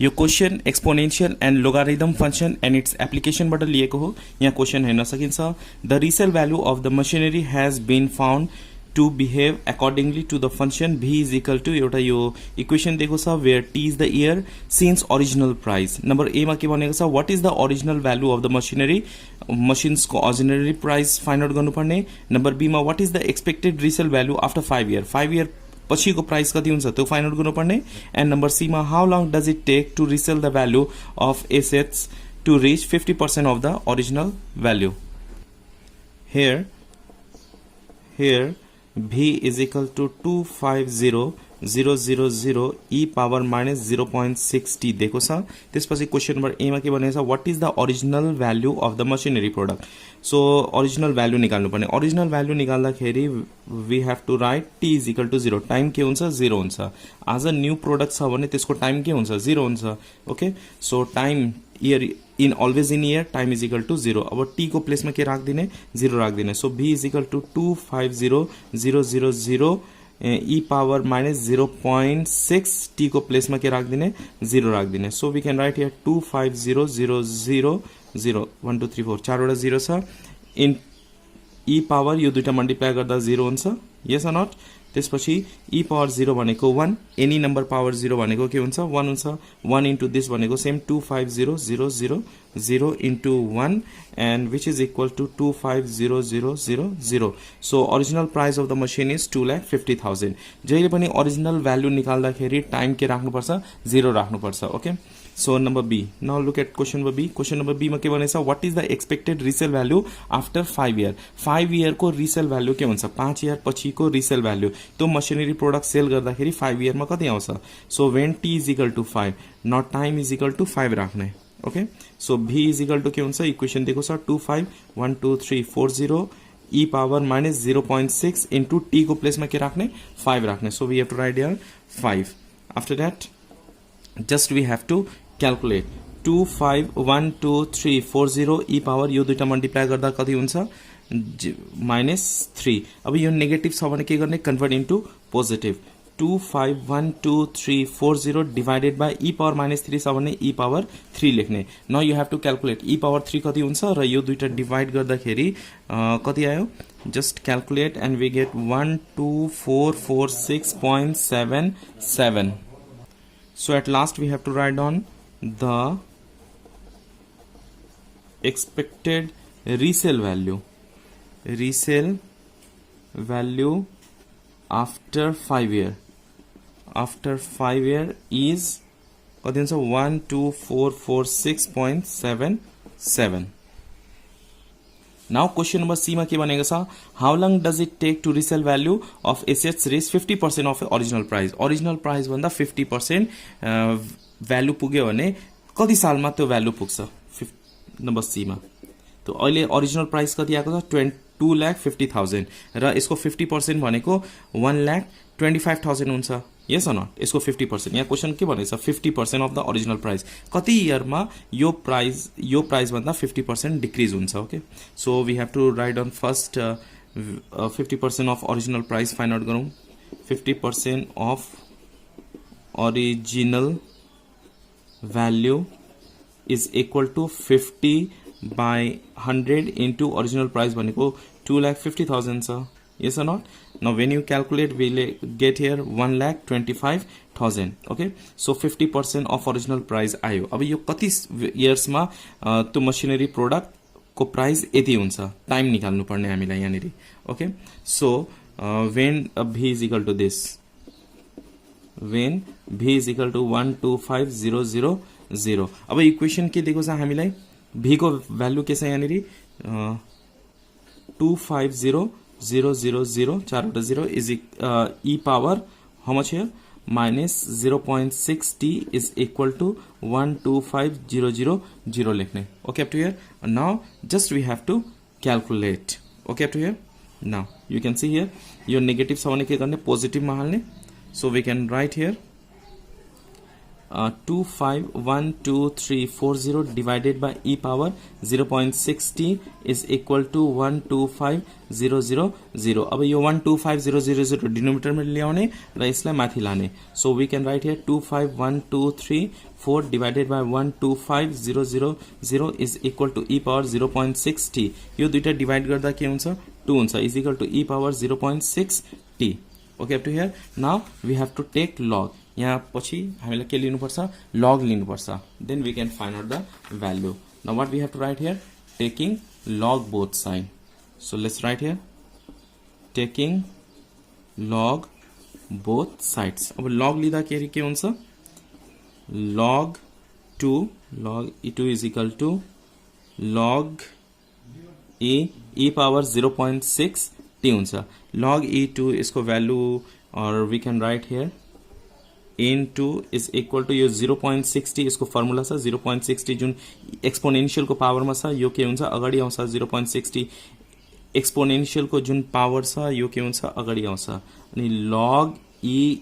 यो question exponential and logarithm function and its application बाट लिएको हो। यहाँ क्वेश्चन हेर्न सकिन्छ, the resale value of the machinery has been found to behave accordingly to the function v is equal to एउटा यो equation दिएको छ where t is the year since original price. Number A मा के भनेको छ, what is the original value of the machinery, machines को original price find out गर्नुपर्ने। नंबर बी मा what is the expected resale value after 5 year, 5 year पछिको price कति हुन्छ त्यो फाइन्ड आउट गर्नुपर्ने। एन्ड नंबर सी मा how long does it take to resale the value of assets to reach 50% of the original value. Here v is equal to 250,000 e power minus 0.6t दिएको छ। त्यसपछि question number A मा के भनेको छ, what is the original value of the machinery product. So original value निकाल्नु पर्ने। Original value निकाल्दाखेरि we have to write t is equal to 0, time के हुन्छ 0 हुन्छ। आज न्यू प्रोडक्ट छ भने त्यसको टाइम के हुन्छ 0 हुन्छ। Okay, so time year in always in year time is equal to 0। अब t को प्लेस में के राखिदिने 0 राखिदिने। So v is equal to 250,000 e power minus 0.6 t को प्लेस में के राखिदिने 0 राखिदिने। So we can write here 250,000 1 2 3 4 चारवटा 0 छ इन e पावर यो दुईटा मल्टिप्लाई गर्दा 0 हुन्छ, यस अर नट। त्यसपछि e पावर 0 भनेको 1, एनी नंबर पावर 0 भनेको के हुन्छ 1 हुन्छ। 1 इन्टु दिस भनेको same 250,000 into 1 and which is equal to 250,000। So original price of the machine is 2,50,000। जहिले पनि ओरिजिनल भ्यालु निकाल्दाखेरि टाइम के राख्नुपर्छ 0 राख्नुपर्छ। Okay, so number B, now look at question number B. Question number B में के भनेछ, what is the expected resale value after 5 year. 5 year को रिसेल भ्यालु के हुन्छ 5 इयर पछिको रिसेल भ्यालु। तो मसिनरी प्रोडक्ट सेल गर्दाखेरि 5 इयर में कति आउँछ। So when t is equal to 5 not time is equal to 5 राख्ने। Okay, so v is equal to के हुन्छ, इक्वेशन दिएको छ 251340 e power minus 0.6 into t को प्लेस में के राख्ने 5 राख्ने। So we have to write here 5। After that just we have to calculate 251340 e power यो दुईटा मल्टिप्लाई गर्दा कति हुन्छ -3। अब यो नेगेटिभ छ भने के गर्ने, convert into positive. 251340 divided by e power -3 छ भने e पावर 3 लेख्ने। Now you have to calculate e power 3 कति हुन्छ र यो दुईटा डिवाइड गर्दाखेरि कति आयो, just calculate and we get 12446.77। So at last we have to write down the expected resale value after 5 year. After 5 year is कति हुन्छ 12446.77। Now question number C मा के भनेको छ, how long does it take to resell value of assets reach 50% of original price। Original price भन्दा 50% value पुग्यो भने कति सालमा त्यो भ्यालु पुग्छ। नंबर सी मा तो अहिले ओरिजिनल प्राइस कति आएको छ 2,50,000 र यसको 50% भनेको 1,25,000 हुन्छ, यस अर नट। यसको 50%, यहाँ क्वेशन के भनेको छ 50% अफ द ओरिजिनल प्राइस कति इयरमा यो प्राइस भन्दा 50% डिक्रिज हुन्छ। Okay, so we have to write down first 50% of original price find out गरौँ। 50% of original value is equal to 50/100 into original price भनेको 2,50,000 छ, yes or not। now when you calculate we get here 1,25,000। okay, so 50% of original price आयो। अब यो कति years मा त्यो machinery product को प्राइस यति हुन्छ, टाइम निकाल्नु पर्ने हामीलाई यहाँनिर। Okay, so when v is equal to this, when v is equal to 125,000। अब इक्वेशन के दिएको छ हामीलाई, v को भ्यालु के छ यहाँनिर 250,000 चारवटा 0 is e power how much here -0.6t is equal to 125,000 लेख्ने। Okay, up to here. Now just we have to calculate. Okay, up to here. Now you can see here यो negative छ भने के गर्ने पोजिटिभ मा हाल्ने। So we can write here 251234 divided by e power 0.60 is equal to 125000. अब यो 125000 denominator में ल्याउने र यसलाई माथि लाने. So we can write here 251234 divided by 125000 is equal to e power 0.6t. यो दुईटा डिवाइड गर्दा के हुन्छ 2 हुन्छ is equal to e power 0.6t. Okay, up to here. Now we have to take log. यहाँ पछि हामीलाई के लिनुपर्छ log लिनुपर्छ. Then we can find out the value. Now what we have to write here? Taking log both side. So let's write here taking log both sides. अब log लिदा के हुन्छ log 2 log e2 is equal to log e power 0.6 t हुन्छ. log e2 इसको value or we can write here into is equal to यो 0.60 इसको formula छ 0.60 जुन एक्सपोनेन्शियल को पावर मा छ यो के हुन्छ अगाडि आउँछ 0.60 एक्सपोनेन्शियल को जुन पावर छ यो के हुन्छ अगाडि आउँछ अनि log e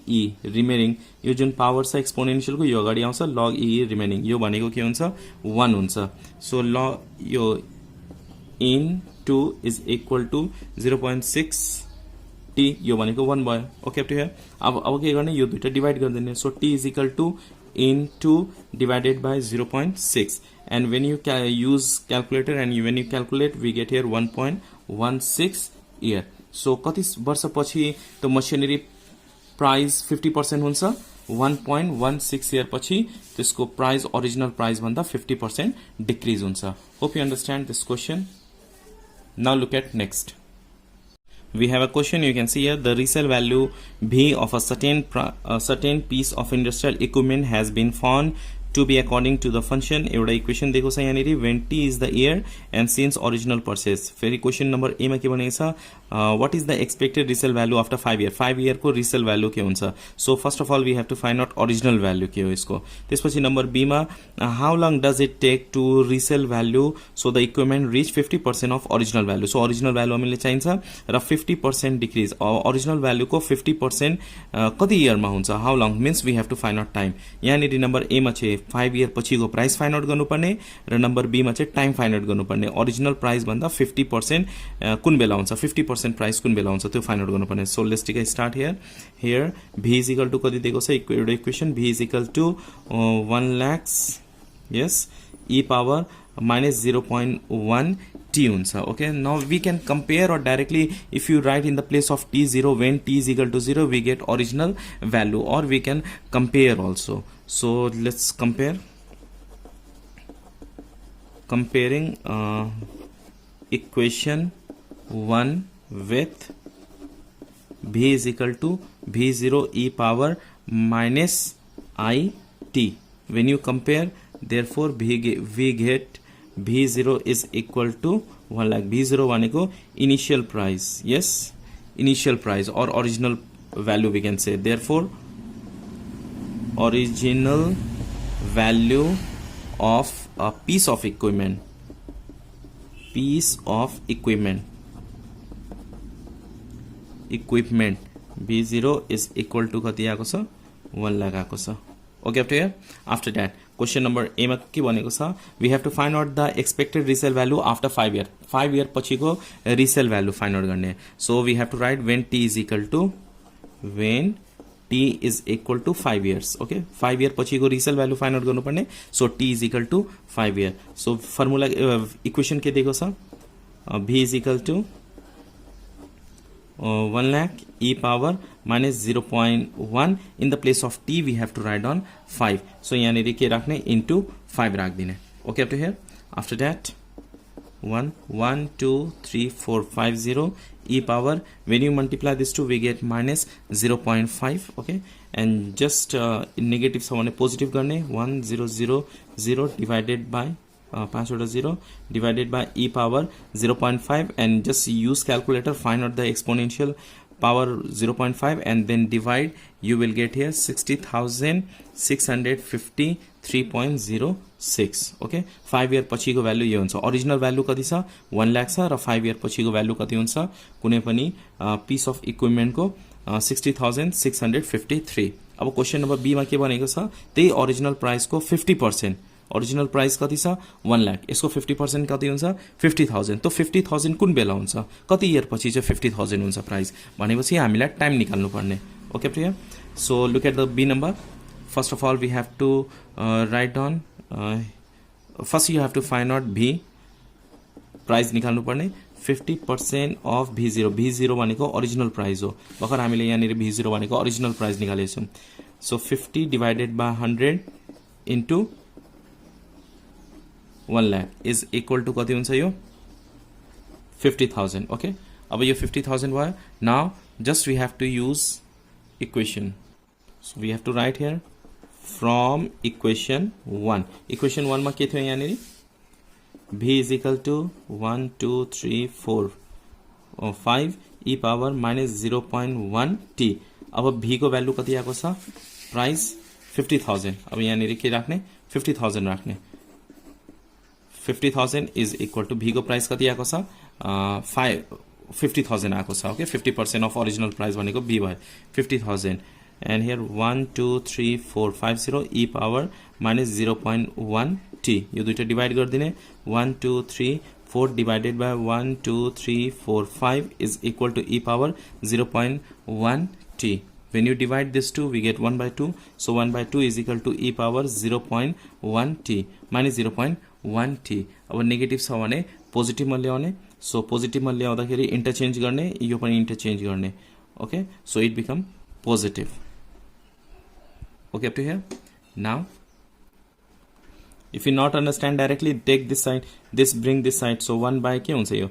रिमेनिङ यो जुन पावर छ एक्सपोनेन्शियल को यो अगाडि आउँछ log e रिमेनिङ यो भनेको के हुन्छ 1 हुन्छ. सो log यो into is equal to 0.6 t यो भनेको 1 भयो. Okay, up to here. अब के गर्ने यो दुईटा डिवाइड गर्दिने. So t is equal to into divided by 0.6 and when you use calculator and when you calculate we get here 1.16 year. so कति वर्ष पछि त मसिनरी प्राइस 50% हुन्छ 1.16 year पछि त्यसको प्राइस ओरिजिनल प्राइस भन्दा 50% डिक्रिज हुन्छ. Hope you understand this question. Now look at next. We have a question. You can see here the resale value B of a certain piece of industrial equipment has been found to be according to the function. एउटा equation देखो छ यहाँनिर when t is the year and since original purchase. फेरि question number A मा के भनेको छ what is the expected resale value after 5 year 5 year को resale value के हुन्छ. so first of all we have to find out original value के हो यसको. त्यसपछि नम्बर बी मा how long does it take to resale value so the equipment reach 50% of original value. so original value हामीले चाहिन्छ र 50% decrease original value को 50% कति इयर मा हुन्छ how long means we have to find out time. यहाँनिर number A मा चाहिँ 5 इयर पछिको प्राइस फाइन्ड आउट गर्नुपर्ने र नम्बर बी मा चाहिँ टाइम फाइन्ड आउट गर्नुपर्ने. ओरिजिनल प्राइस भन्दा 50% कुन बेला हुन्छ 50% प्राइस कुन बेला हुन्छ त्यो फाइन्ड आउट गर्नुपर्ने. So let's take a start here v is equal to कति दिएको छ एउटा इक्वेशन v is equal to 1 lakhs yes e power minus 0.1 t हुन्छ. okay, now we can compare or directly if you write in the place of t0 when t is equal to 0 we get original value or we can compare also. so let's comparing equation 1 with v is equal to v0 e power minus I t. when you compare therefore we get v0 is equal to 1 lakh. v0 भनेको initial price, yes initial price or original value we can say. therefore original value of a piece of equipment v0 is equal to कति आएको छ 1 lakh आएको छ. okay, up to here. after that question number a मा के भनेको छ we have to find out the expected resale value after 5 year 5 year पछिको resale value find out गर्ने. so we have to write when t is equal to 5 years. okay, 5 year पछिको resale value find out गर्नुपर्ने. so t is equal to 5 year. so formula equation के दिएको छ v is equal to 1 lakh e power minus 0.1 in the place of t we have to write on 5. so यानी के राख्ने into 5 राख दिने. okay, up to here. after that 1 2 3 4 5 0 e power when you multiply this two we get minus 0.5. okay, and just negative छ भने positive गर्ने 1 0 0 0 divided by 0 divided by e power 0.5 and just use calculator find out the exponential power 0.5 and then divide you will get here 60,653.06. okay, 5 year पछिको value यो हुन्छ. Original value कति छ 1 लाख छ र 5 year पछिको भ्यालु कति हुन्छ कुनै पनि पिस अफ इक्विपमेन्ट को 60,653. अब क्वेसन नम्बर बीमा के भनेको छ त्यही ओरिजिनल प्राइसको 50%, ओरिजिनल प्राइस कति छ 1 लाख, यसको 50% कति हुन्छ 50,000। तो 50,000 कुन बेला हुन्छ, कति इयर पछि चाहिँ 50,000 हुन्छ प्राइस भनेपछि हामीलाई टाइम निकाल्नु पर्ने। ओके प्रिय, so look at the B number. First of all we have to write down, first you have to find out भी प्राइस निकाल्नु पर्ने 50% अफ V0, V0 भनेको ओरिजिनल प्राइस हो, भर्खर हामीले यहाँनिर V0 भनेको ओरिजिनल प्राइस निकालेको छौँ। So 50 divided by 100 into 1 lakh is equal to कति हुन्छ यो 50,000। ओके, अब यो 50,000 भयो। Now just we have to use equation, so we have to write here from equation 1। Equation 1 में के थियो यहाँनिर v is equal to 1 2 3 4 5 e power minus 0.1 t। अब v को भ्यालु कति आएको छ प्राइस 50,000। अब यहाँनिर के राख्ने 50,000 राख्ने। 50,000 इज इक्वल टू v को प्राइस कति आएको छ 50,000 आएको छ। ओके, 50% अफ ओरिजिनल प्राइस भनेको v भयो 50,000 and here 1 2 3 4 5 0 e power minus 0.1 t, यो दुईटा डिवाइड गरिदिने 1 2 3 4 divided by 1 2 3 4 5 is equal to e power 0.1 t. When you divide this two we get 1 by 2, so 1 by 2 is equal to e power 0.1 t minus 0.1 t। अब negative छ भने पोजिटिभमा ल्याउने, so पोजिटिभमा ल्याउँदाखेरि interchange गर्ने, यो पनि इन्टरचेन्ज गर्ने। Okay, so it become positive। Okay, up to here. Now if you not understand directly, take this side, this bring this side, so 1 by के हुन्छ यो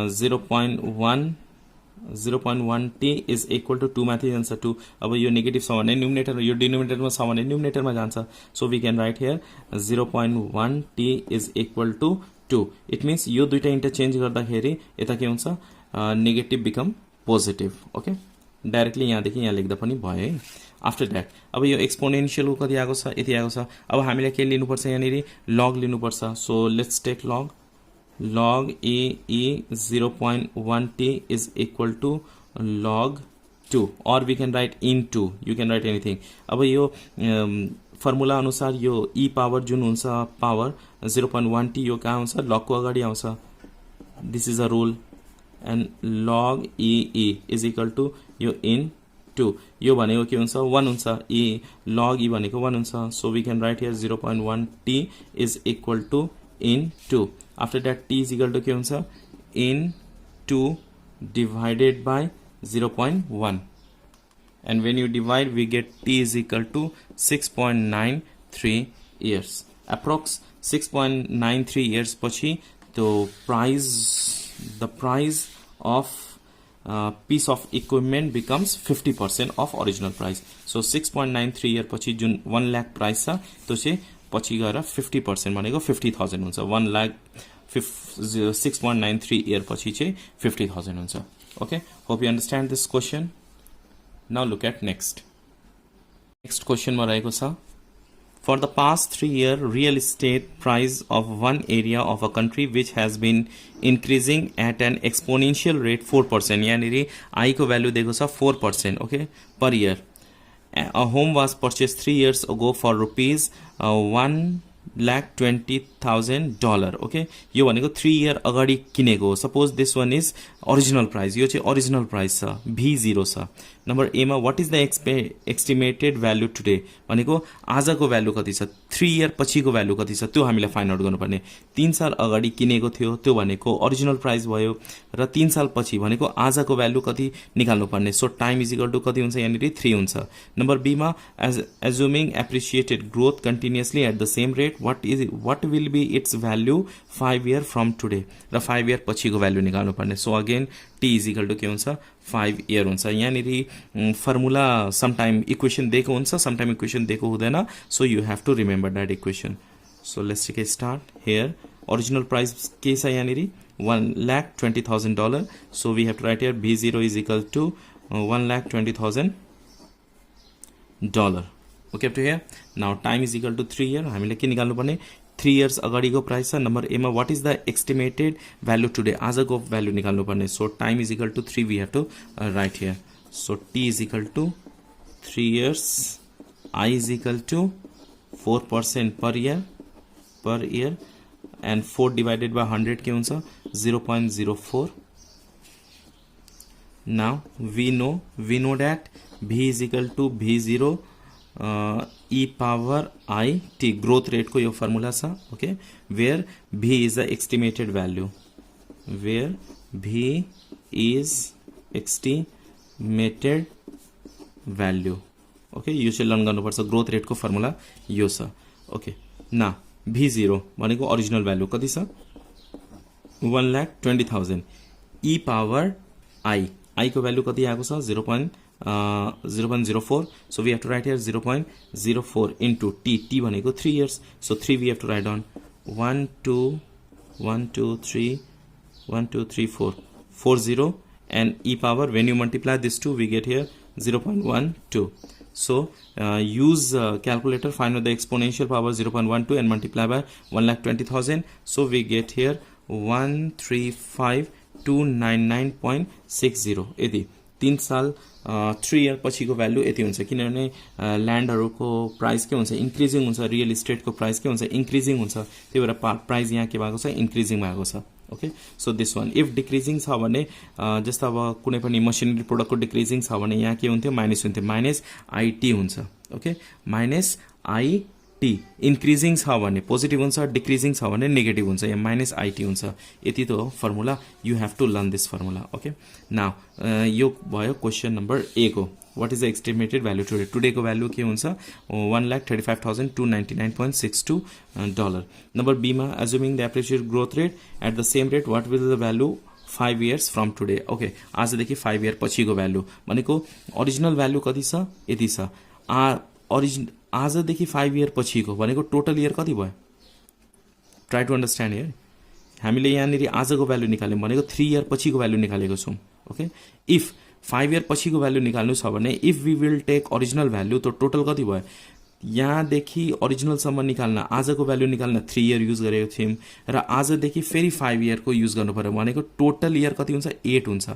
0.1 t is equal to 2 माथि जान्छ 2। अब यो नेगेटिभ छ भने न्युमिनेटर, यो डिनोमिनेटरमा छ भने न्युमिनेटरमा जान्छ, so we can write here 0.1 t is equal to 2। It means यो दुईटा इन्टरचेन्ज गर्दाखेरि यता के हुन्छ negative become positive. Okay, directly यहाँदेखि यहाँ लेख्दा पनि भयो है। आफ्टर द्याट अब यो एक्सपोनेन्शियल कति आएको छ यति आएको छ। अब हामीलाई के लिनुपर्छ यहाँनिर लग लिनुपर्छ, so let's take log. Log a 0.1 t is equal to log 2 और we can write in 2, you can write anything. अब यो फर्मुला अनुसार यो ई पावर जुन हुन्छ पावर 0.1 t यो कहाँ आउँछ लगको अगाडि आउँछ, this is a rule. And log e is equal to यो इन 2, यो भनेको के हुन्छ 1 हुन्छ, ई लग ई भनेको 1 हुन्छ, so we can write here 0.1 t is equal to in 2। After that t is equal to के हुन्छ in 2 divided by 0.1 and when you divide we get t is equal to 6.93 years, approx 6.93 years पछि the price of piece of equipment becomes 50% of original price। so 6.93 year पछि जुन 1 lakh price छ त्यो चाहिँ पछि गएर 50% भनेको 50,000 हुन्छ। 1 lakh 6.93 year पछि चाहिँ 50,000 हुन्छ। okay, hope you understand this question। now look at next question मा रहेको छ for the past 3 year real estate price of one area of a country which has been increasing at an exponential rate 4%, यानी I को value देखो सा 4%, okay, per year। A home was purchased 3 years ago for rupees 1,20,000। okay, यो भनेको 3 year अगाडि किनेको हो। Suppose this one is original price, यो चाहिँ ओरिजिनल प्राइस छ V0 छ। नम्बर ए मा what is the estimated value today भनेको आजको भ्यालु कति छ, 3 year पछिको भ्यालु कति छ त्यो हामीलाई फाइन्ड आउट गर्नुपर्ने। 3 साल अगाडि किनेको थियो त्यो भनेको ओरिजिनल प्राइस भयो र 3 साल पछि भनेको आजको भ्यालु कति निकाल्नु पर्ने। So time is equal to कति हुन्छ यहाँनिर 3 हुन्छ। नम्बर बी मा assuming appreciated growth continuously at the same rate what will be its value 5 year from today र 5 year पछिको भ्यालु निकाल्नु पर्ने। So again t is equal to के हुन्छ 5 year हुन्छ। यहाँनिर फर्मुला समटाइम इक्वेसन दिएको हुन्छ, समटाइम इक्वेसन दिएको हुँदैन, so you have to remember that equation. So let's take a start here. Original price के छ यहाँनिर $1,20,000, so we have to write here V0 is equal to $1,20,000। Okay, up to here. Now time is equal to 3 year, हामीले के निकाल्नु पर्ने 3 years अगाडिको price छ। Number A मा what is the estimated value today, आजको भ्यालु निकाल्नु पर्ने। So time is equal to 3 we have to write here. So T is equal to 3 years I is equal to 4% per year and 4 divided by 100 के हुन्छ 0.04. Now we know that V is equal to V0 e power I t, growth rate को यो formula छ. Okay, where V is the estimated value, where V is estimated value. Okay, यो चाहिँ learn गर्नुपर्छ. Growth रेटको formula यो छ. Okay, ना V0 भनेको ओरिजिनल भ्यालु कति छ 1,20,000 e पावर I को भ्यालु कति आएको छ 0.04. So we have to write here 0.04 into t भनेको 3 years. So 3 we have to write on 1 2 3 4 40 and e power, when you multiply this two we get here 0.12. So use calculator, find out the exponential power 0.12 and multiply by 1,20,000. So we get here 135,299.60. यदि 3 साल 3 year पछिको value यति हुन्छ, किनभने ल्यान्डहरुको price के हुन्छ increasing हुन्छ, real इस्टेटको price के हुन्छ इन्क्रिजिङ हुन्छ, त्यही भएर प्राइस यहाँ के भएको छ इन्क्रिजिङ भएको छ. Okay, so this one if decreasing छ भने जस्तो अब कुनै पनि मसिनरी प्रोडक्टको डिक्रिजिङ छ भने यहाँ के हुन्थ्यो माइनस हुन्थ्यो, माइनस आईटी हुन्छ. Okay, minus IT. इन्क्रिजिङ छ भने पोजिटिभ हुन्छ, डिक्रिजिङ छ भने नेगेटिभ हुन्छ, यहाँ माइनस आईटी हुन्छ. यति त हो formula. You have to learn this formula. Okay, now यो भयो क्वेसन नम्बर ए को. What is the estimated value today? Today को value के हुन्छ 1,35,299.62 $. Number B मा assuming the appreciated growth rate at the same rate, what will the value 5 years from today? Okay, आजदेखि 5 year पछिको value भनेको original value कति छ यति छ. आजदेखि 5 year पछिको भनेको total year कति भयो? Try to understand here. हामीले यहाँनिर आजको भ्यालु निकाल्यौं भनेको 3 year पछिको भ्यालु निकालेको छौं. ओके, इफ 5 year पछिको भ्यालु निकाल्नु छ भने if we will take original value त टोटल कति भयो? यहाँदेखि ओरिजिनल सम्म निकाल्न आजको भ्यालु निकाल्न 3 year युज गरेको थियौं र आजदेखि फेरि 5 year को युज गर्नु पर्यो भनेको टोटल इयर कति हुन्छ 8 हुन्छ.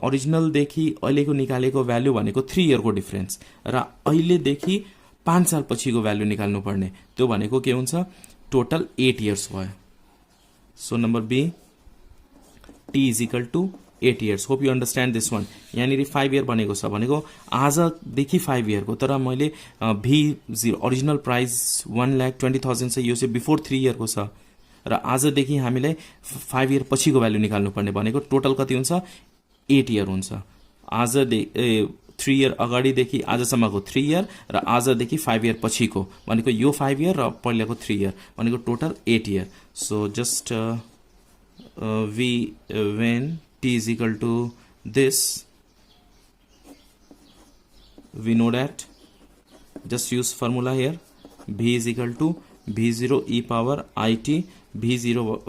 ओरिजिनल देखि अहिलेको निकालेको भ्यालु भनेको 3 year को डिफरेन्स र अहिलेदेखि 5 साल पछिको भ्यालु निकाल्नु पर्ने, त्यो भनेको के हुन्छ टोटल 8 years भयो. So number B t is equal to 8 years. Hope you understand this one. यहाँनिर 5 year भनेको छ भनेको आजदेखि 5 year को, तर मैले V0 ओरिजिनल प्राइस 1,20,000 छ, यो चाहिँ बिफोर 3 year को छ र आजदेखि हामीले 5 year पछिको भ्यालु निकाल्नु पर्ने भनेको टोटल कति हुन्छ 8 year हुन्छ. 3 year अगाडिदेखि आजसम्मको 3 year र आजदेखि 5 year पछिको भनेको यो 5 year र पहिलाको 3 year भनेको total 8 year. So just when t is equal to this, we know that just use formula here. V is equal to V0 e power it. V0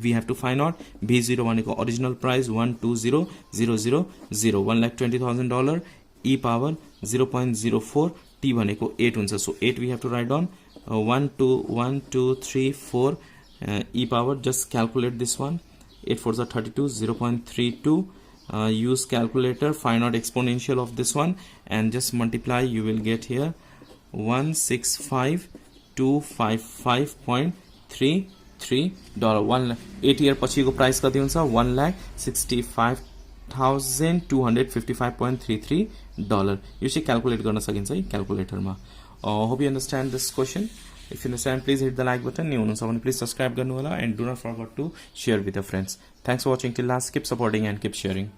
we have to find out V0 भनेको original price 120,000 $1,20,000 e power 0.04 t भनेको 8 हुन्छ. So 8 we have to write down 1 2 3 4 e power. Just calculate this one. 8 4s are 32, 0.32. Use calculator, find out exponential of this one and just multiply. You will get here 165,255.33 $. 8 year पछिको price कति हुन्छ 1,65,255.33 $. यो चाहिँ calculate गर्न सकिन्छ है क्याल्कुलेटरमा. Hope you understand this question. If you understand, please hit the like button. New हुनुहुन्छ भने please subscribe गर्नु होला and do not forget to share with your friends. Thanks for watching till last. Keep supporting and keep sharing.